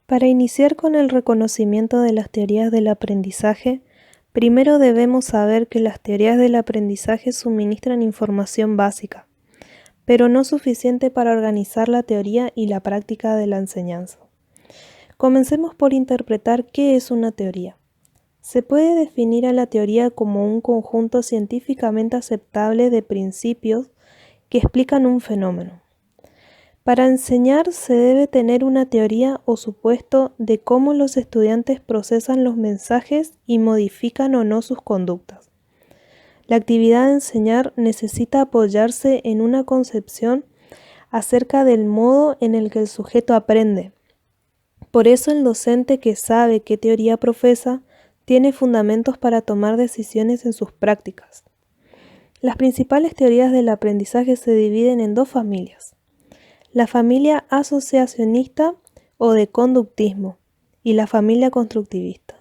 Para iniciar con el reconocimiento de las teorías del aprendizaje, primero debemos saber que las teorías del aprendizaje suministran información básica, pero no suficiente para organizar la teoría y la práctica de la enseñanza. Comencemos por interpretar qué es una teoría. Se puede definir a la teoría como un conjunto científicamente aceptable de principios que explican un fenómeno. Para enseñar se debe tener una teoría o supuesto de cómo los estudiantes procesan los mensajes y modifican o no sus conductas. La actividad de enseñar necesita apoyarse en una concepción acerca del modo en el que el sujeto aprende. Por eso el docente que sabe qué teoría profesa tiene fundamentos para tomar decisiones en sus prácticas. Las principales teorías del aprendizaje se dividen en dos familias: la familia asociacionista o de conductismo y la familia constructivista.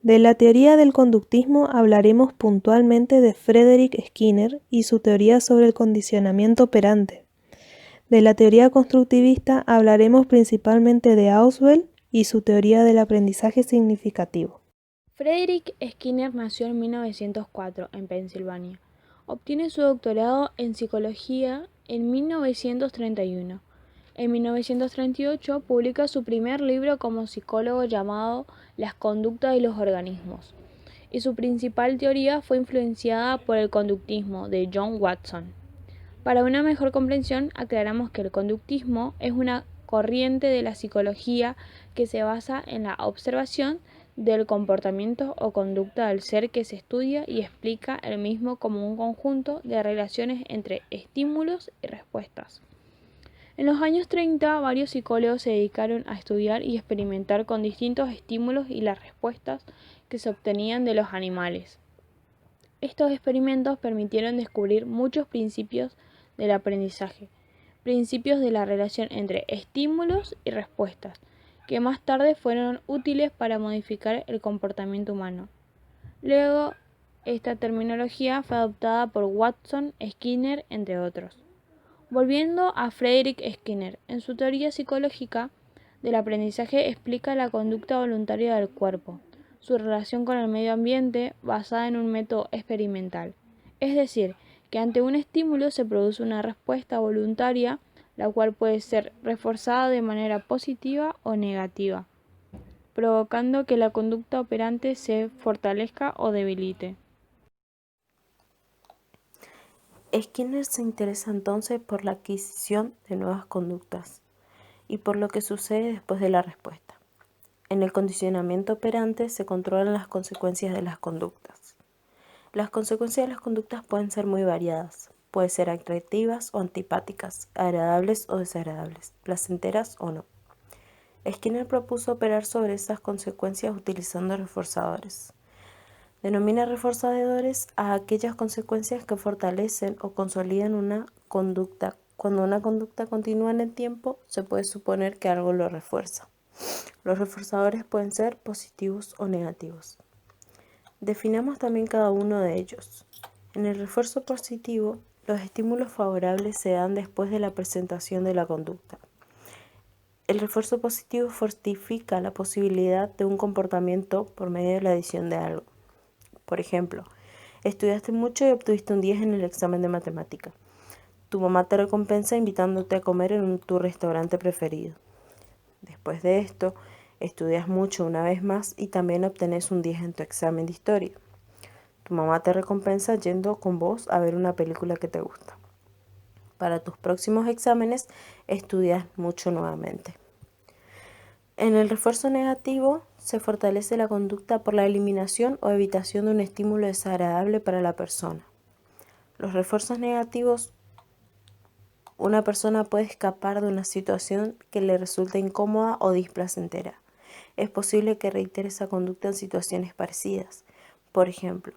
De la teoría del conductismo hablaremos puntualmente de Frederick Skinner y su teoría sobre el condicionamiento operante. De la teoría constructivista hablaremos principalmente de Ausubel y su teoría del aprendizaje significativo. Frederick Skinner nació en 1904 en Pensilvania. Obtiene su doctorado en psicología en 1931. En 1938 publica su primer libro como psicólogo llamado Las conductas de los organismos, y su principal teoría fue influenciada por el conductismo de John Watson. Para una mejor comprensión, aclaramos que el conductismo es una corriente de la psicología que se basa en la observación del comportamiento o conducta del ser que se estudia y explica el mismo como un conjunto de relaciones entre estímulos y respuestas. En los años 30, varios psicólogos se dedicaron a estudiar y experimentar con distintos estímulos y las respuestas que se obtenían de los animales. Estos experimentos permitieron descubrir muchos principios del aprendizaje, principios de la relación entre estímulos y respuestas, que más tarde fueron útiles para modificar el comportamiento humano. Luego, esta terminología fue adoptada por Watson, Skinner, entre otros. Volviendo a Frederick Skinner, en su teoría psicológica del aprendizaje explica la conducta voluntaria del cuerpo, su relación con el medio ambiente basada en un método experimental. Es decir, que ante un estímulo se produce una respuesta voluntaria, la cual puede ser reforzada de manera positiva o negativa, provocando que la conducta operante se fortalezca o debilite. Skinner se interesa entonces por la adquisición de nuevas conductas y por lo que sucede después de la respuesta. En el condicionamiento operante se controlan las consecuencias de las conductas. Las consecuencias de las conductas pueden ser muy variadas. Pueden ser atractivas o antipáticas, agradables o desagradables, placenteras o no. Skinner propuso operar sobre esas consecuencias utilizando reforzadores. Denomina reforzadores a aquellas consecuencias que fortalecen o consolidan una conducta. Cuando una conducta continúa en el tiempo, se puede suponer que algo lo refuerza. Los reforzadores pueden ser positivos o negativos. Definamos también cada uno de ellos. En el refuerzo positivo, los estímulos favorables se dan después de la presentación de la conducta. El refuerzo positivo fortifica la posibilidad de un comportamiento por medio de la adición de algo. Por ejemplo, estudiaste mucho y obtuviste un 10 en el examen de matemática. Tu mamá te recompensa invitándote a comer en tu restaurante preferido. Después de esto, estudias mucho una vez más y también obtenés un 10 en tu examen de historia. Tu mamá te recompensa yendo con vos a ver una película que te gusta. Para tus próximos exámenes, estudias mucho nuevamente. En el refuerzo negativo, se fortalece la conducta por la eliminación o evitación de un estímulo desagradable para la persona. Los refuerzos negativos, una persona puede escapar de una situación que le resulta incómoda o displacentera. Es posible que reitere esa conducta en situaciones parecidas. Por ejemplo,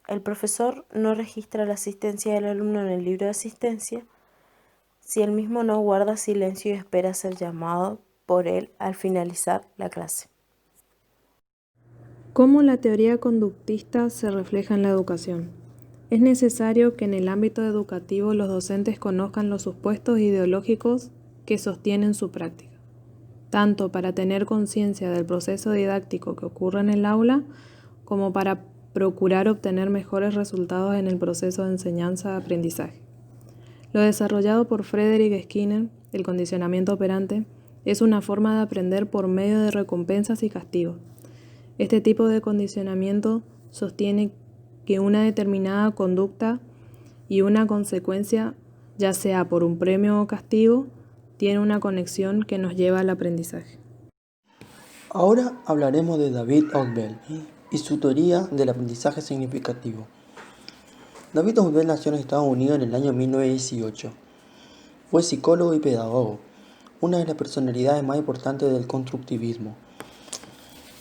el profesor no registra la asistencia del alumno en el libro de asistencia si el mismo no guarda silencio y espera ser llamado por él al finalizar la clase. ¿Cómo la teoría conductista se refleja en la educación? Es necesario que en el ámbito educativo los docentes conozcan los supuestos ideológicos que sostienen su práctica. tanto para tener conciencia del proceso didáctico que ocurre en el aula, como para procurar obtener mejores resultados en el proceso de enseñanza-aprendizaje. Lo desarrollado por Frederick Skinner, el condicionamiento operante, es una forma de aprender por medio de recompensas y castigos. Este tipo de condicionamiento sostiene que una determinada conducta y una consecuencia, ya sea por un premio o castigo, tiene una conexión que nos lleva al aprendizaje. Ahora hablaremos de David Ogden y su teoría del aprendizaje significativo. David Ogden nació en Estados Unidos en el año 1918. Fue psicólogo y pedagogo, una de las personalidades más importantes del constructivismo.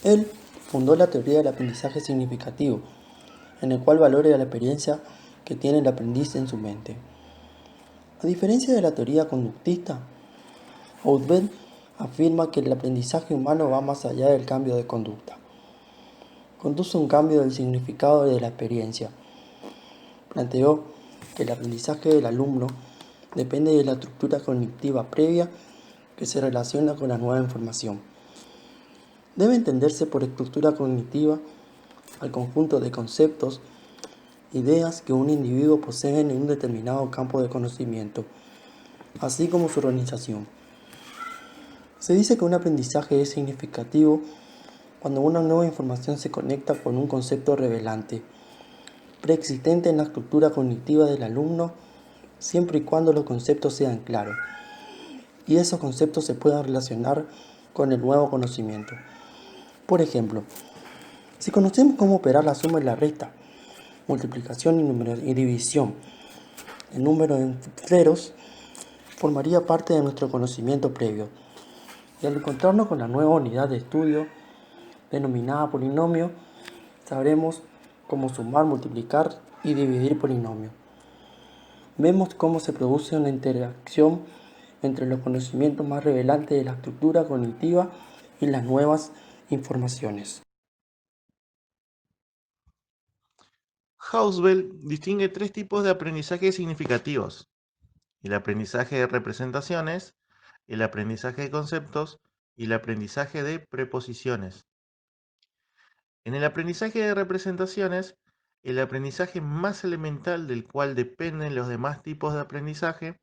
Él fundó la teoría del aprendizaje significativo, en el cual valora la experiencia que tiene el aprendiz en su mente. A diferencia de la teoría conductista, Ogden afirma que el aprendizaje humano va más allá del cambio de conducta. Conduce a un cambio del significado de la experiencia. Planteó que el aprendizaje del alumno depende de la estructura cognitiva previa que se relaciona con la nueva información. Debe entenderse por estructura cognitiva al conjunto de conceptos, ideas que un individuo posee en un determinado campo de conocimiento, así como su organización. Se dice que un aprendizaje es significativo cuando una nueva información se conecta con un concepto relevante, preexistente en la estructura cognitiva del alumno, siempre y cuando los conceptos sean claros, y esos conceptos se puedan relacionar con el nuevo conocimiento. Por ejemplo, si conocemos cómo operar la suma y la resta, multiplicación y división, el número en ceros formaría parte de nuestro conocimiento previo, y al encontrarnos con la nueva unidad de estudio, denominada polinomio, sabremos cómo sumar, multiplicar y dividir polinomios. Vemos cómo se produce una interacción entre los conocimientos más revelantes de la estructura cognitiva y las nuevas informaciones. Hauswell distingue tres tipos de aprendizaje significativos: el aprendizaje de representaciones, el aprendizaje de conceptos y el aprendizaje de preposiciones. En el aprendizaje de representaciones, el aprendizaje más elemental del cual dependen los demás tipos de aprendizaje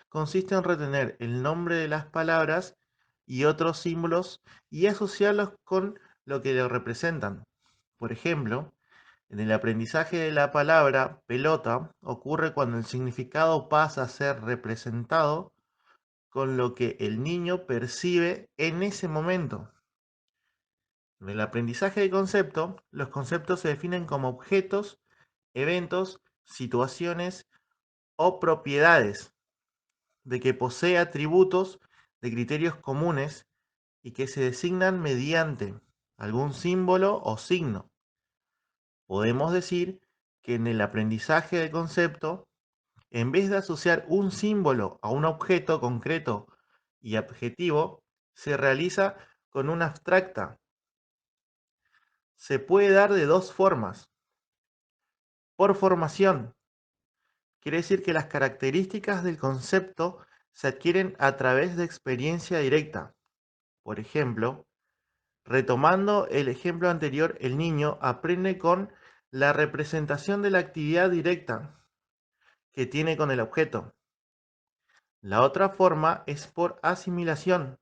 consiste en retener el nombre de las palabras y otros símbolos y asociarlos con lo que lo representan. Por ejemplo, en el aprendizaje de la palabra pelota ocurre cuando el significado pasa a ser representado con lo que el niño percibe en ese momento. En el aprendizaje de concepto, los conceptos se definen como objetos, eventos, situaciones o propiedades de que posee atributos de criterios comunes y que se designan mediante algún símbolo o signo. Podemos decir que en el aprendizaje de concepto, en vez de asociar un símbolo a un objeto concreto y adjetivo, se realiza con una abstracta. Se puede dar de dos formas. Por formación, quiere decir que las características del concepto se adquieren a través de experiencia directa. Por ejemplo, retomando el ejemplo anterior, el niño aprende con la representación de la actividad directa que tiene con el objeto. La otra forma es por asimilación.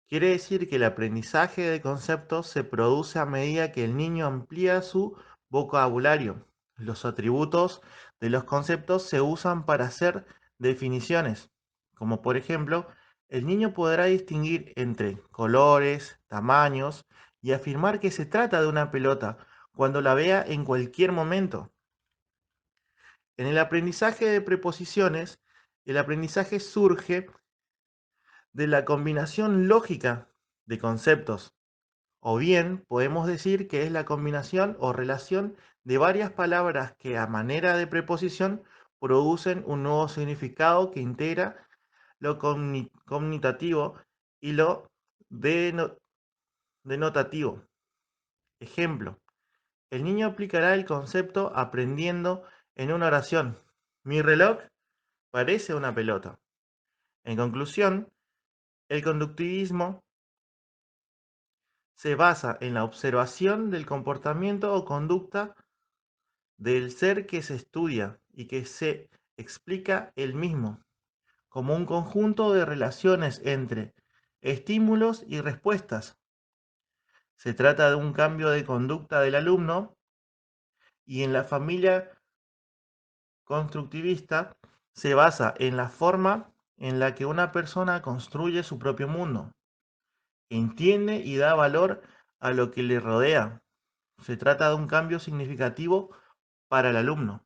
Quiere decir que el aprendizaje de conceptos se produce a medida que el niño amplía su vocabulario. Los atributos de los conceptos se usan para hacer definiciones, como por ejemplo, el niño podrá distinguir entre colores, tamaños y afirmar que se trata de una pelota cuando la vea en cualquier momento. En el aprendizaje de preposiciones, el aprendizaje surge de la combinación lógica de conceptos, o bien podemos decir que es la combinación o relación de varias palabras que a manera de preposición producen un nuevo significado que integra lo conmutativo y lo denotativo. Ejemplo, el niño aplicará el concepto aprendiendo en una oración: mi reloj parece una pelota. En conclusión, El conductivismo se basa en la observación del comportamiento o conducta del ser que se estudia y que se explica el mismo como un conjunto de relaciones entre estímulos y respuestas. Se trata de un cambio de conducta del alumno y en la familia constructivista se basa en la forma en la que una persona construye su propio mundo, entiende y da valor a lo que le rodea. Se trata de un cambio significativo para el alumno.